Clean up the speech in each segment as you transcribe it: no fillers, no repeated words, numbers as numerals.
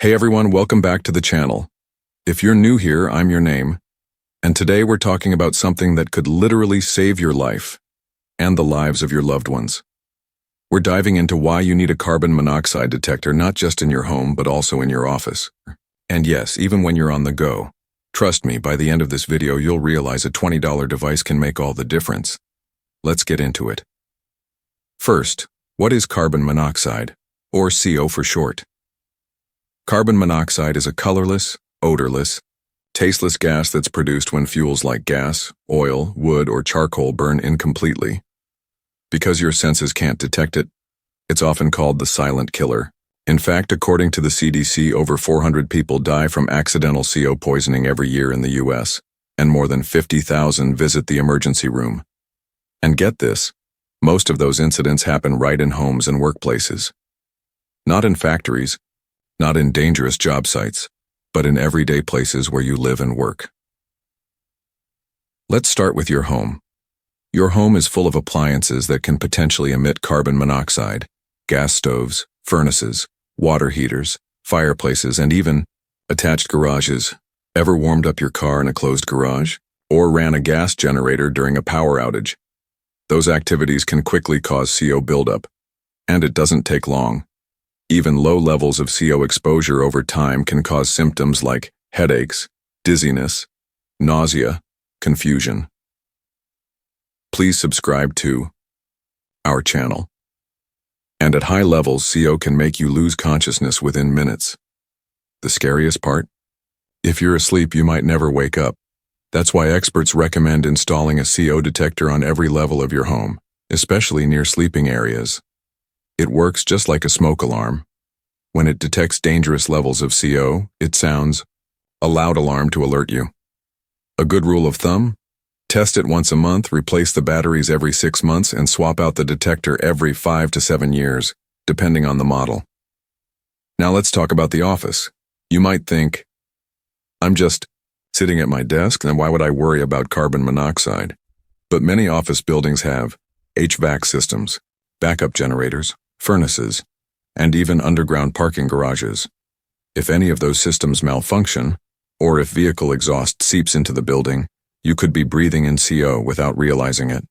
Hey everyone, welcome back to the channel. If you're new here, I'm your name, and today we're talking about something that could literally save your life and the lives of your loved ones. We're diving into why you need a carbon monoxide detector not just in your home but also in your office. And yes, even when you're on the go. Trust me, by the end of this video you'll realize a $20 device can make all the difference. Let's get into it. First, what is carbon monoxide, or CO for short? Carbon monoxide is a colorless, odorless, tasteless gas that's produced when fuels like gas, oil, wood, or charcoal burn incompletely. Because your senses can't detect it, it's often called the silent killer. In fact, according to the CDC, over 400 people die from accidental CO poisoning every year in the US, and more than 50,000 visit the emergency room. And get this, most of those incidents happen right in homes and workplaces. Not in factories, not in dangerous job sites, but in everyday places where you live and work. Let's start with your home. Your home is full of appliances that can potentially emit carbon monoxide: gas stoves, furnaces, water heaters, fireplaces, and even attached garages. Ever warmed up your car in a closed garage? Or ran a gas generator during a power outage? Those activities can quickly cause CO buildup, and it doesn't take long. Even low levels of CO exposure over time can cause symptoms like headaches, dizziness, nausea, confusion. Please subscribe to our channel. And at high levels, CO can make you lose consciousness within minutes. The scariest part? If you're asleep, you might never wake up. That's why experts recommend installing a CO detector on every level of your home, especially near sleeping areas. It works just like a smoke alarm. When it detects dangerous levels of CO, it sounds a loud alarm to alert you. A good rule of thumb? Test it once a month, replace the batteries every 6 months, and swap out the detector every 5 to 7 years, depending on the model. Now let's talk about the office. You might think, I'm just sitting at my desk, then why would I worry about carbon monoxide? But many office buildings have HVAC systems, backup generators, furnaces, and even underground parking garages. If any of those systems malfunction, or if vehicle exhaust seeps into the building, you could be breathing in CO without realizing it.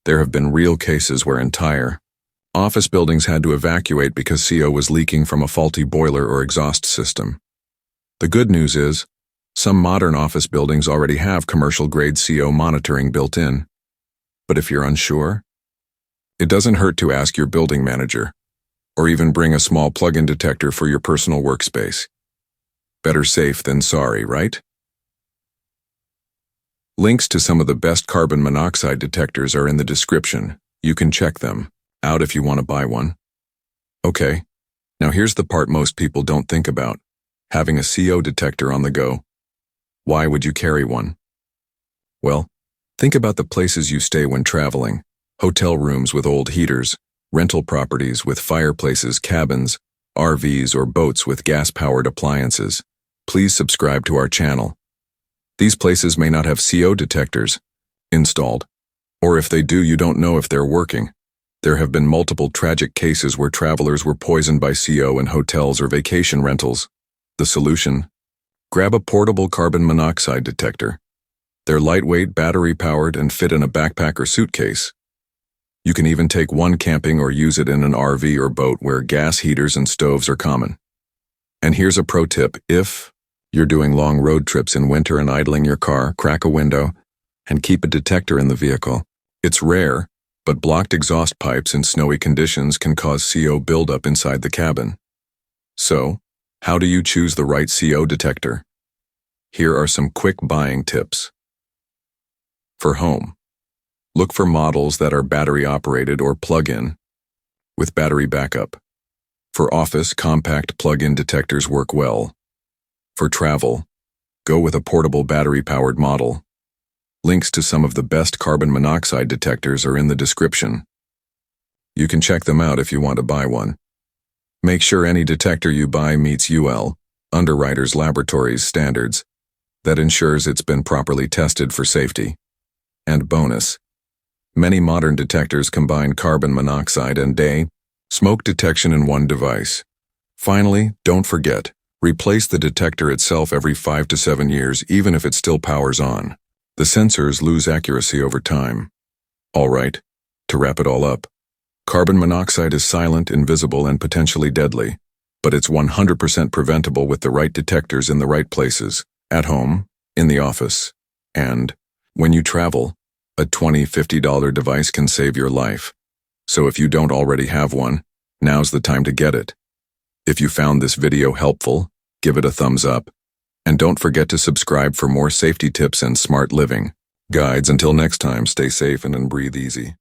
There have been real cases where entire office buildings had to evacuate because CO was leaking from a faulty boiler or exhaust system. The good news is, some modern office buildings already have commercial-grade CO monitoring built in. But if you're unsure, it doesn't hurt to ask your building manager, or even bring a small plug-in detector for your personal workspace. Better safe than sorry, right? Links to some of the best carbon monoxide detectors are in the description. You can check them out if you want to buy one. Okay, now here's the part most people don't think about: having a CO detector on the go. Why would you carry one? Well, think about the places you stay when traveling: hotel rooms with old heaters, rental properties with fireplaces, cabins, RVs, or boats with gas-powered appliances. Please subscribe to our channel. These places may not have CO detectors installed, or if they do, you don't know if they're working. There have been multiple tragic cases where travelers were poisoned by CO in hotels or vacation rentals. The solution? Grab a portable carbon monoxide detector. They're lightweight, battery-powered, and fit in a backpack or suitcase. You can even take one camping or use it in an RV or boat where gas heaters and stoves are common. And here's a pro tip: if you're doing long road trips in winter and idling your car, crack a window and keep a detector in the vehicle. It's rare, but blocked exhaust pipes in snowy conditions can cause CO buildup inside the cabin. So, how do you choose the right CO detector? Here are some quick buying tips. For home, look for models that are battery-operated or plug-in with battery backup. For office, compact plug-in detectors work well. For travel, go with a portable battery-powered model. Links to some of the best carbon monoxide detectors are in the description. You can check them out if you want to buy one. Make sure any detector you buy meets UL, Underwriters Laboratories standards. That ensures it's been properly tested for safety. And bonus: many modern detectors combine carbon monoxide and smoke detection in one device. Finally, don't forget, Replace the detector itself every 5 to 7 years, even if it still powers on. The sensors lose accuracy over time. All right, to wrap it all up, carbon monoxide is silent, invisible, and potentially deadly, but it's 100% preventable with the right detectors in the right places, at home, in the office, and when you travel. A $20–50 device can save your life. So if you don't already have one, now's the time to get it. If you found this video helpful, give it a thumbs up. And don't forget to subscribe for more safety tips and smart living guides. Until next time, stay safe and breathe easy.